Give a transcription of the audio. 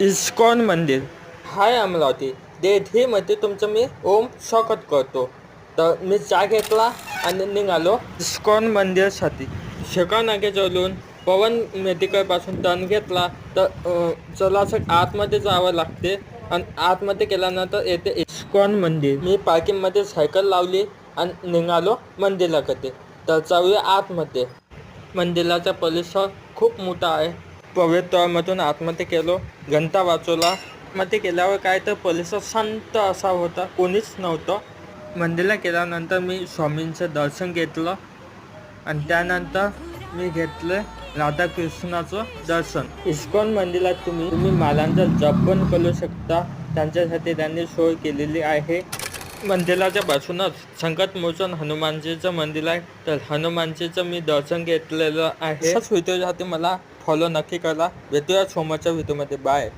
ISKCON मंदिर. हाय अमरावती. देठीमध्ये तुमचं मी ओम स्वागत करतो. तर मी चहा घेतला आणि निघालो इस्कॉन मंदिरासाठी. शेकानागेजवळून पवन मेडिकलपासून टर्न घेतला तर जरासं आतमध्ये जावं लागते आणि आतमध्ये गेल्यानंतर येते इस्कॉन मंदिर. मी पार्किंगमध्ये सायकल लावली आणि निघालो मंदिराकडे. तर जाऊया आतमध्ये. मंदिराचा परिसर खूप मोठा आहे. प्रवेशद्वारामधून आतमध्ये गेलो, घंटा वाजवला. मध्ये गेल्यावर काय तर परिसर शांत असा होता, कोणीच नव्हतं. मंदिरात गेल्यानंतर मी स्वामींचं दर्शन घेतलं आणि त्यानंतर मी घेतलं राधाकृष्णाचं दर्शन. इस्कॉन मंदिरात तुम्ही मालांचा जप पण करू शकता. त्यांच्यासाठी त्यांनी सोय केलेली आहे. मंदिराच्या बाजूनच संकटमोचन हनुमानजीचं मंदिर आहे. तर हनुमानजीचं मी दर्शन घेतलेलं आहे. अशाच व्हिडिओसाठी मला फॉलो नक्की करा. भेटूया सोमवारच्या व्हिडिओमध्ये. बाय.